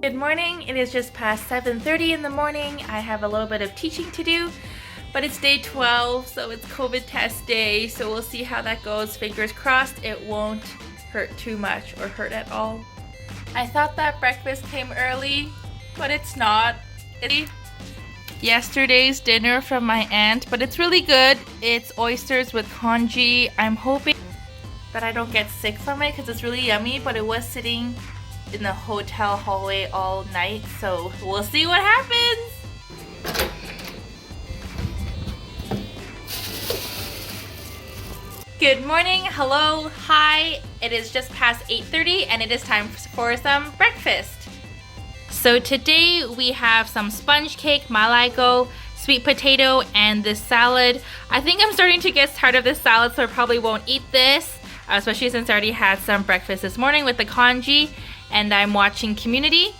Good morning. It is just past 7:30 in the morning. I have a little bit of teaching to do, but it's day 12, so it's COVID test day, so we'll see how that goes. Fingers crossed it won't hurt too much or hurt at all. I thought that breakfast came early, but it's not. It's yesterday's dinner from my aunt, but it's really good. It's oysters with congee. I'm hoping that I don't get sick from it because it's really yummy, but it was sitting in the hotel hallway all night, so we'll see what happens. Good morning, hello, hi. It is just past 8:30 and it is time for some breakfast. So today we have some sponge cake, malaiko, sweet potato, and this salad. I think I'm starting to get tired of this salad, so I probably won't eat this, especially since I already had some breakfast this morning with the congee. And I'm watching Community.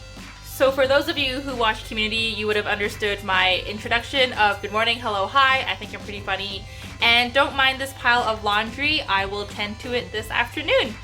So for those of you who watch Community, you would have understood my introduction of good morning, hello, hi. I think I'm pretty funny. And don't mind this pile of laundry. I will tend to it this afternoon.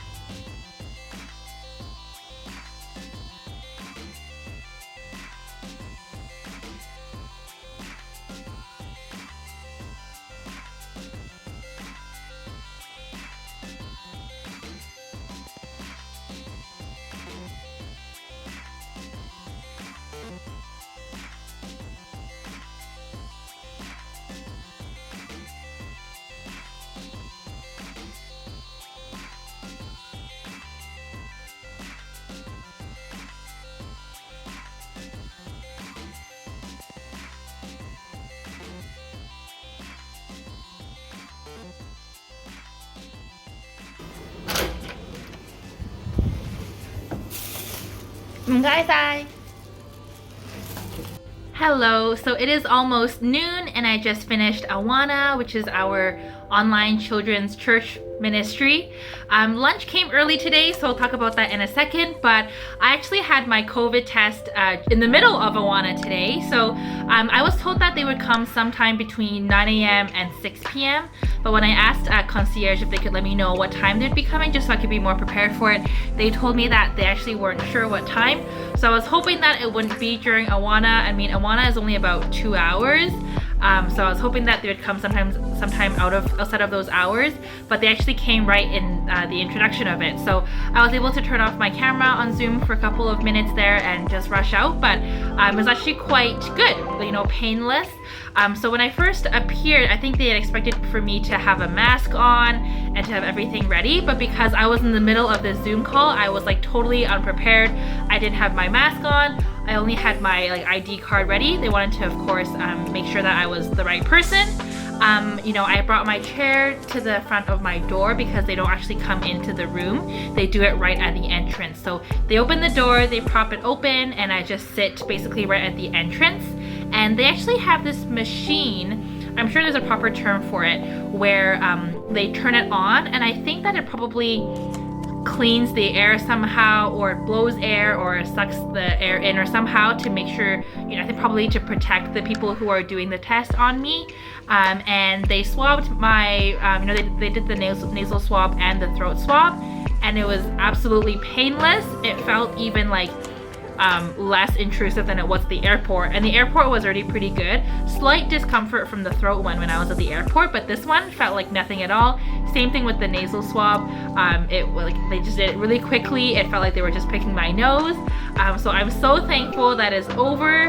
Hello, so it is almost noon and I just finished Awana, which is our online children's church ministry. Lunch came early today, so I'll talk about that in a second, but I actually had my COVID test in the middle of Awana today. So I was told that they would come sometime between 9 a.m. and 6 p.m. But when I asked concierge if they could let me know what time they'd be coming, just so I could be more prepared for it, they told me that they actually weren't sure what time. So I was hoping that it wouldn't be during Awana. I mean, Awana is only about 2 hours. So I was hoping that they would come sometime outside of those hours, but they actually came right in the introduction of it. So I was able to turn off my camera on Zoom for a couple of minutes there and just rush out, but it was actually quite good, painless. So when I first appeared, I think they had expected for me to have a mask on and to have everything ready, but because I was in the middle of the Zoom call, I was like totally unprepared. I didn't have my mask on. I only had my ID card ready. They wanted to, of course, make sure that I was the right person. I brought my chair to the front of my door because they don't actually come into the room. They do it right at the entrance. So they open the door, they prop it open, and I just sit basically right at the entrance. And they actually have this machine, I'm sure there's a proper term for it, where they turn it on, and I think that it probably cleans the air somehow, or it blows air, or sucks the air in, or somehow to make sure, I think probably to protect the people who are doing the test on me. And they swabbed my, they did the nasal swab and the throat swab, and it was absolutely painless. It felt even less intrusive than it was at the airport, and the airport was already pretty good. Slight discomfort from the throat one when I was at the airport, but this one felt like nothing at all. Same thing with the nasal swab. They just did it really quickly. It felt like they were just picking my nose. So I'm so thankful that it's over.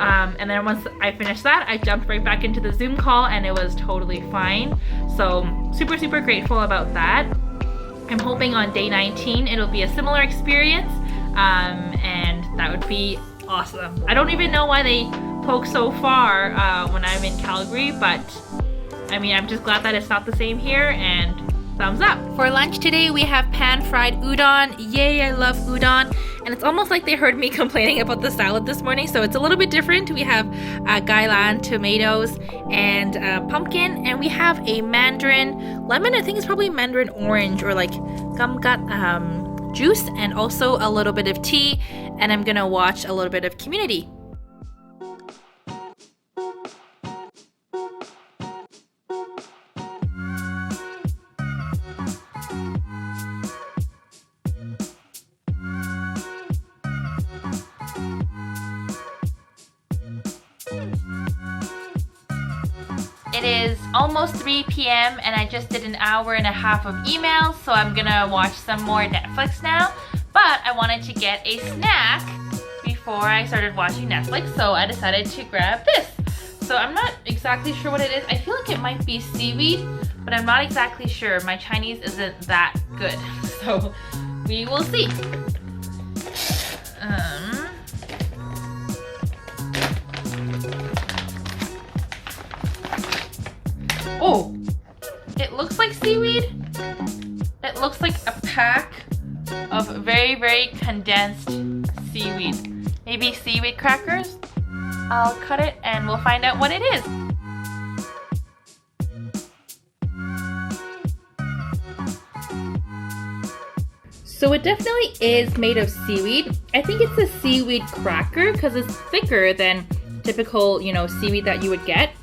And then once I finished that, I jumped right back into the Zoom call and it was totally fine. So super, super grateful about that. I'm hoping on day 19 it'll be a similar experience. And that would be awesome. I don't even know why they poke so far when I'm in Calgary, but I mean, I'm just glad that it's not the same here, and thumbs up. For lunch today, we have pan-fried udon. Yay, I love udon. And it's almost like they heard me complaining about the salad this morning, so it's a little bit different. We have gailan, tomatoes, and pumpkin, and we have a mandarin lemon. I think it's probably mandarin orange or gamgat juice, and also a little bit of tea, and I'm gonna watch a little bit of Community. It is almost 3 p.m. and I just did an hour and a half of emails, so I'm gonna watch some more Netflix now. But I wanted to get a snack before I started watching Netflix, so I decided to grab this. So I'm not exactly sure what it is. I feel like it might be seaweed, but I'm not exactly sure. My Chinese isn't that good, so we will see. Oh, it looks like seaweed. It looks like a pack of very, very condensed seaweed. Maybe seaweed crackers? I'll cut it and we'll find out what it is. So it definitely is made of seaweed. I think it's a seaweed cracker because it's thicker than typical, seaweed that you would get.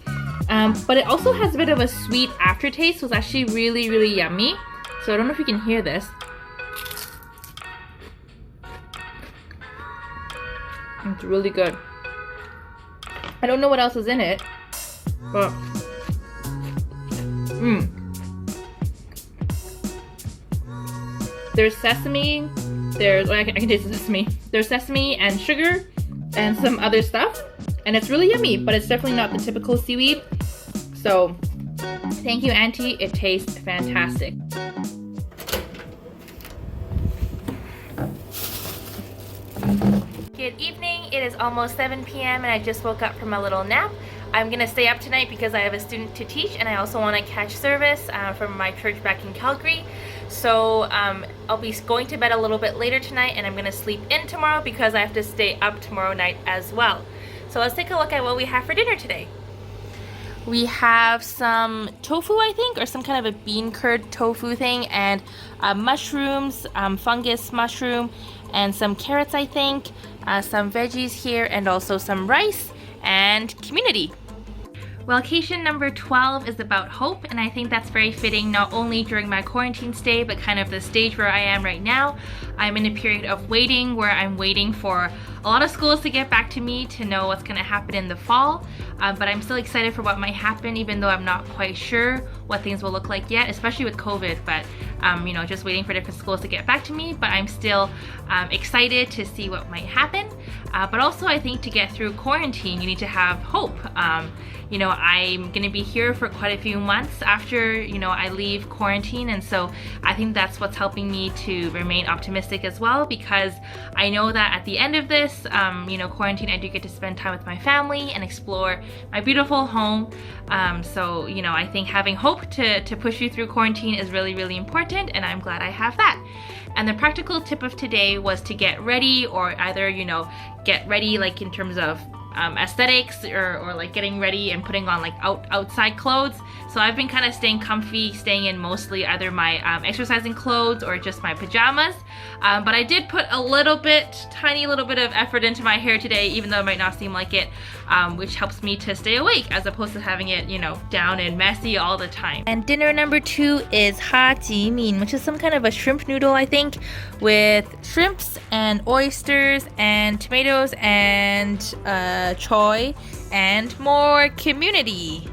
But it also has a bit of a sweet aftertaste, so it's actually really, really yummy. So I don't know if you can hear this. It's really good. I don't know what else is in it, but there's sesame, I can taste the sesame. There's sesame and sugar and some other stuff, and it's really yummy, but it's definitely not the typical seaweed. So thank you, Auntie. It tastes fantastic. Good evening. It is almost 7 p.m. and I just woke up from a little nap. I'm gonna stay up tonight because I have a student to teach, and I also want to catch service from my church back in Calgary. So I'll be going to bed a little bit later tonight, and I'm gonna sleep in tomorrow because I have to stay up tomorrow night as well. So let's take a look at what we have for dinner today. We have some tofu, I think, or some kind of a bean curd tofu thing, and mushrooms, fungus mushroom, and some carrots, I think, some veggies here, and also some rice and community. Wellcation number 12 is about hope, and I think that's very fitting not only during my quarantine stay, but kind of the stage where I am right now. I'm in a period of waiting where I'm waiting for a lot of schools to get back to me to know what's going to happen in the fall, but I'm still excited for what might happen, even though I'm not quite sure what things will look like yet, especially with COVID. But just waiting for different schools to get back to me, but I'm still excited to see what might happen. But also I think to get through quarantine, you need to have hope. I'm gonna be here for quite a few months after, I leave quarantine, and so I think that's what's helping me to remain optimistic as well, because I know that at the end of this, quarantine, I do get to spend time with my family and explore my beautiful home. So I think having hope to push you through quarantine is really, really important, and I'm glad I have that. And the practical tip of today was to get ready, or either, get ready like in terms of aesthetics, or like getting ready and putting on like outside clothes. So I've been kind of staying comfy, staying in mostly either my exercising clothes or just my pajamas. But I did put tiny little bit of effort into my hair today, even though it might not seem like it, which helps me to stay awake as opposed to having it, down and messy all the time. And dinner number 2 is ha ji min, which is some kind of a shrimp noodle, I think, with shrimps and oysters and tomatoes and choy and more community.